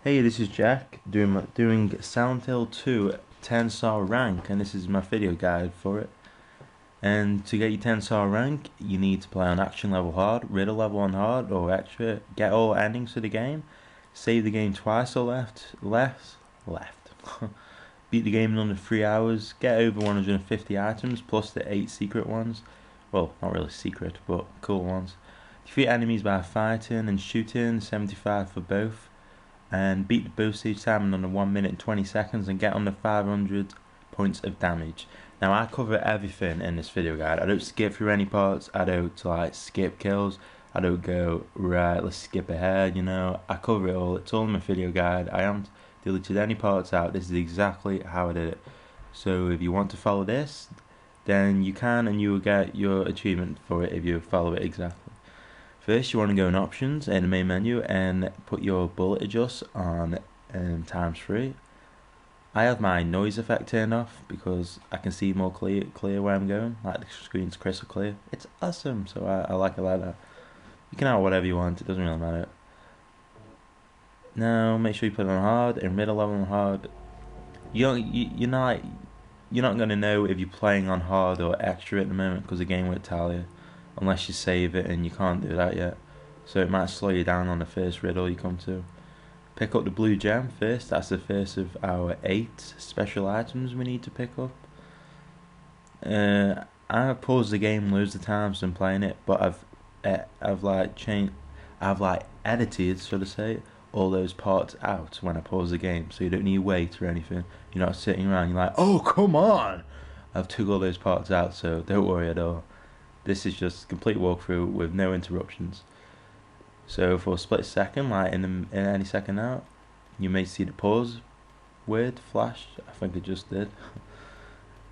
Hey, this is Jack doing Silent Hill 2 10-star rank, and this is my video guide for it. And to get your 10-star rank, you need to play on action level hard, riddle level on hard, or extra. Get all endings to the game, save the game twice or left. Beat the game in under 3 hours, get over 150 items plus the 8 secret ones. Well, not really secret, but cool ones. Defeat enemies by fighting and shooting, 75 for both, and beat the boost each time in under 1 minute and 20 seconds and get under 500 points of damage. Now I cover everything in this video guide. I don't skip through any parts. I don't skip kills. I don't go right, let's skip ahead, I cover it all. It's all in my video guide. I haven't deleted any parts out. This is exactly how I did it. So if you want to follow this, then you can, and you will get your achievement for it if you follow it exactly. First, you want to go in options in the main menu and put your bullet adjust on ×3. I have my noise effect turned off because I can see more clear where I'm going. Like, the screen's crystal clear. It's awesome, so I like it like that. You can have whatever you want, it doesn't really matter. Now make sure you put it on hard and middle level on hard. You're not gonna know if you're playing on hard or extra at the moment because the game won't tell you unless you save it, and you can't do that yet, so it might slow you down on the first riddle you come to. Pick up the blue gem first. That's the first of our 8 special items we need to pick up. I've paused the game loads of times and playing it, but I've edited, so to say, all those parts out when I pause the game, so you don't need wait or anything. You're not sitting around, you're like, oh come on! I've took all those parts out, so don't worry at all. This is just a complete walkthrough with no interruptions. So for a split second, like in any second now, you may see the pause word flash. I think it just did.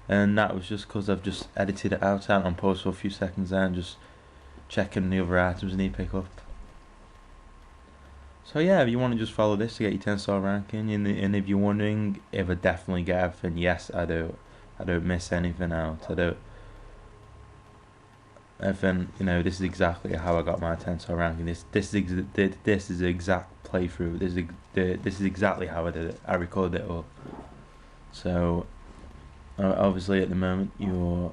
And that was just because I've just edited it out on pause for a few seconds there and just checking the other items I need to pick up. So yeah, if you want to just follow this to get your 10-star ranking, and if you're wondering if I definitely get everything, yes I do. I don't miss anything out. I don't. Everything, this is exactly how I got my 10-star ranking. This is the exact playthrough. This is exactly how I did it. I recorded it all. So obviously at the moment you're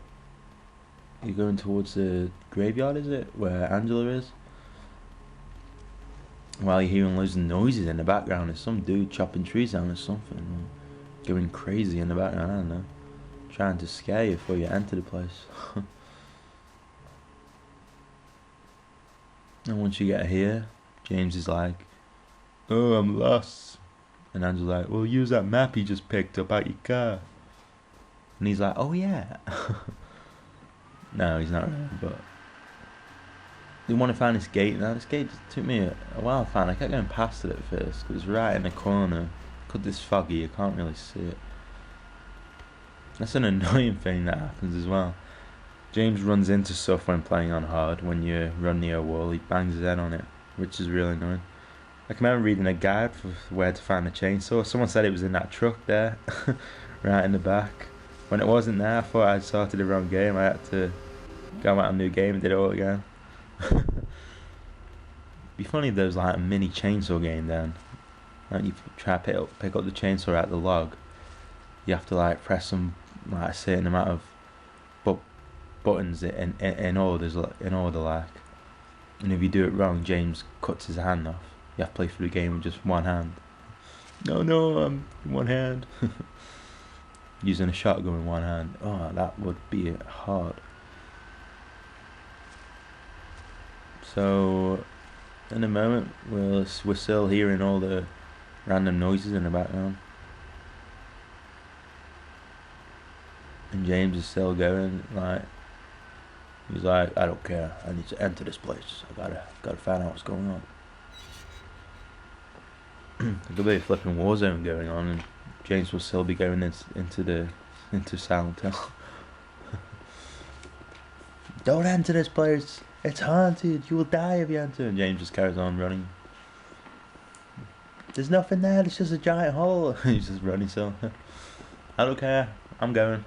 going towards the graveyard, is it, where Angela is? While you're hearing loads of noises in the background, there's some dude chopping trees down or something, or going crazy in the background. I don't know, trying to scare you before you enter the place. And once you get here, James is like, oh, I'm lost. And Angela's like, well, use that map you just picked up out your car. And he's like, oh yeah. No, he's not really, but we want to find this gate now. This gate took me a while to find. I kept going past it at first because it's right in the corner. Because it's foggy, you can't really see it. That's an annoying thing that happens as well. James runs into stuff when playing on hard. When you run near a wall, he bangs his head on it, which is really annoying. I can remember reading a guide for where to find a chainsaw. Someone said it was in that truck there, right in the back. When it wasn't there, I thought I'd started the wrong game. I had to go out a new game and did it all again. Be funny if there was like a mini chainsaw game then. Like you try to pick up the chainsaw out the log. You have to like press some a certain amount of buttons in order, like. And if you do it wrong, James cuts his hand off. You have to play through the game with just one hand. No, I'm one hand. Using a shotgun in one hand. Oh, that would be hard. So, in a moment, we're still hearing all the random noises in the background. And James is still going, like, he's like, I don't care, I need to enter this place. I gotta find out what's going on. There could be a flipping war zone going on, and James will still be going into Silent Hill. Don't enter this place. It's haunted. You will die if you enter. And James just carries on running. There's nothing there. It's just a giant hole. He's just running so. I don't care. I'm going.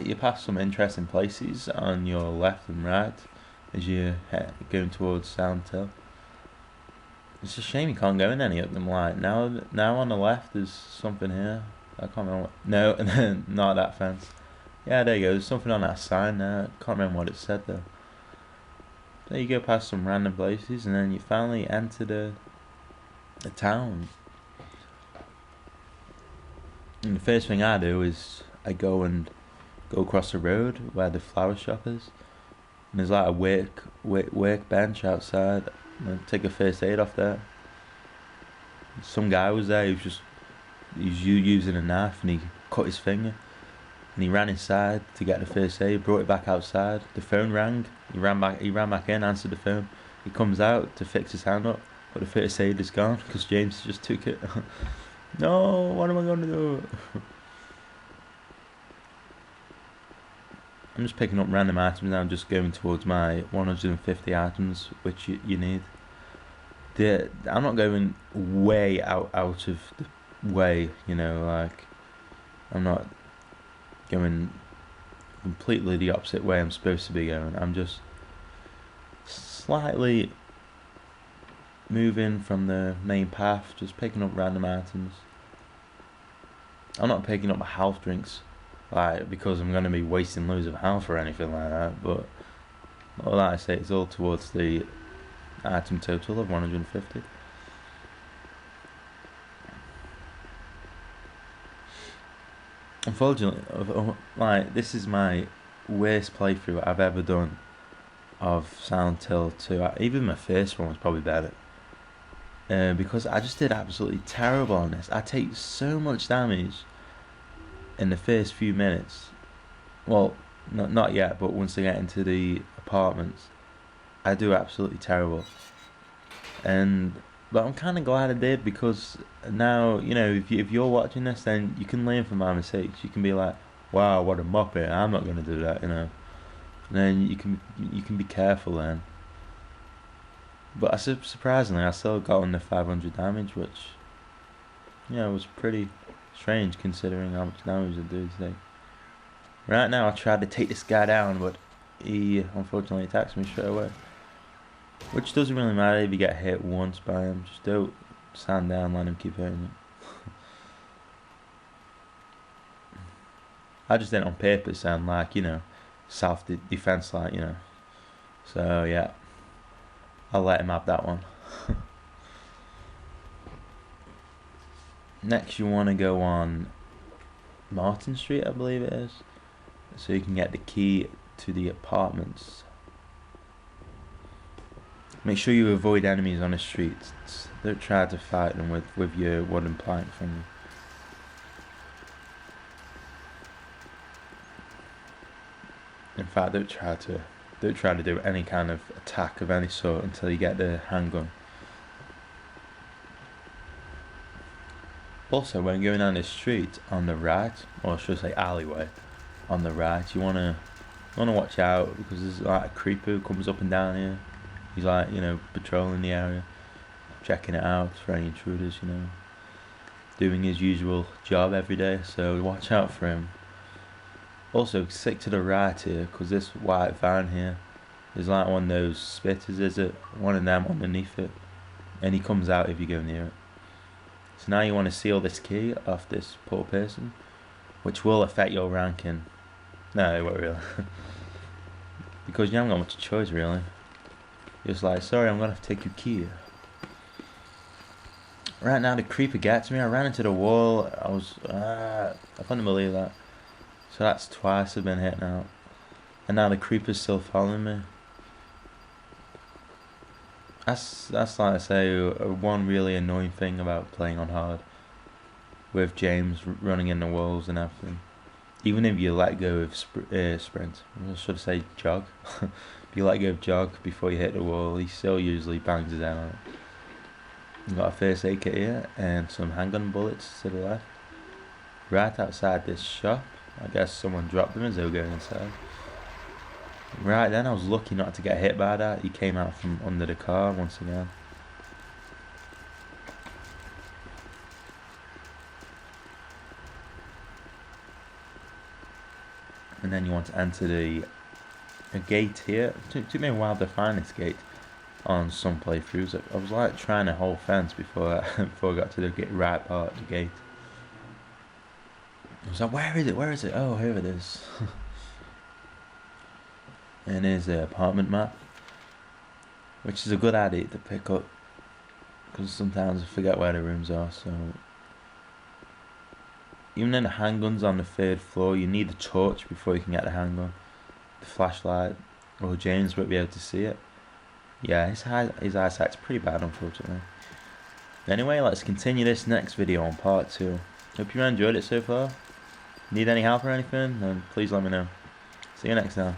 you pass some interesting places on your left and right as you're going towards Soundhill. It's a shame you can't go in any of them. Like now on the left there's something here. I can't remember. No, not that fence. Yeah, there you go. There's something on that sign there. I can't remember what it said though. There you go past some random places, and then you finally enter the town. And the first thing I do is I go across the road where the flower shop is. And there's like a work bench outside. And I take a first aid off there. Some guy was there. He was using a knife, and he cut his finger. And he ran inside to get the first aid. Brought it back outside. The phone rang. He ran back in, answered the phone. He comes out to fix his hand up, but the first aid is gone because James just took it. No, what am I going to do? I'm just picking up random items now. I'm just going towards my 150 items, which you need. I'm not going way out of the way, you know, like I'm not going completely the opposite way I'm supposed to be going. I'm just slightly moving from the main path, just picking up random items. I'm not picking up health drinks, like, because I'm going to be wasting loads of health or anything like that, but all that I say, it's all towards the item total of 150. Unfortunately, like, this is my worst playthrough I've ever done of Silent Hill 2. Even my first one was probably better. Because I just did absolutely terrible on this. I take so much damage in the first few minutes. Well, not yet, but once I get into the apartments, I do absolutely terrible. But I'm kind of glad I did, because now, you know, if you're watching this, then you can learn from my mistakes. You can be like, wow, what a muppet, I'm not going to do that, you know. And then you can be careful then. But surprisingly, I still got under 500 damage, which, you know, was pretty strange considering how much damage the dude's take. Right now, I tried to take this guy down, but he unfortunately attacks me straight away. Which doesn't really matter if you get hit once by him. Just don't stand down, let him keep hitting you. I just did it on purpose and, like, you know, self-defense, like, you know. So yeah, I'll let him have that one. Next, you want to go on Martin Street, I believe it is, so you can get the key to the apartments. Make sure you avoid enemies on the streets. Don't try to fight them with your wooden plank from you. In fact, don't try to do any kind of attack of any sort until you get the handgun. Also, when going down the street on the right, or should I say alleyway, on the right, you wanna watch out, because there's like a creeper who comes up and down here. He's like, you know, patrolling the area, checking it out for any intruders, you know, doing his usual job every day, so watch out for him. Also, stick to the right here, because this white van here is like one of those spitters, is it? One of them underneath it, and he comes out if you go near it. So now you want to seal this key off this poor person, which will affect your ranking. No, it won't really. Because you haven't got much choice, really. Just like, sorry, I'm gonna have to take your key. Right now, the creeper gets me. I ran into the wall. I couldn't believe that. So that's twice I've been hit now. And now the creeper's still following me. That's like I say, one really annoying thing about playing on hard. With James running in the walls and everything. Even if you let go of sprint, I should say jog. If you let go of jog before you hit the wall, he still usually bangs his head on it. You've got a first aid kit here and some handgun bullets to the left. Right outside this shop. I guess someone dropped them as they were going inside. Right then, I was lucky not to get hit by that. He came out from under the car once again. and then you want to enter a gate here. It took me a while to find this gate on some playthroughs. I was like trying a whole fence before before I got to the right part of the gate. I was like, where is it? Where is it? Oh, here it is. And here's the apartment map, which is a good idea to pick up, because sometimes I forget where the rooms are. So even in the handguns on the 3rd floor, you need a torch before you can get the handgun. The flashlight, or James won't be able to see it. Yeah, his eyesight's pretty bad, unfortunately. Anyway, let's continue this next video on part 2. Hope you enjoyed it so far. Need any help or anything? Then please let me know. See you next time.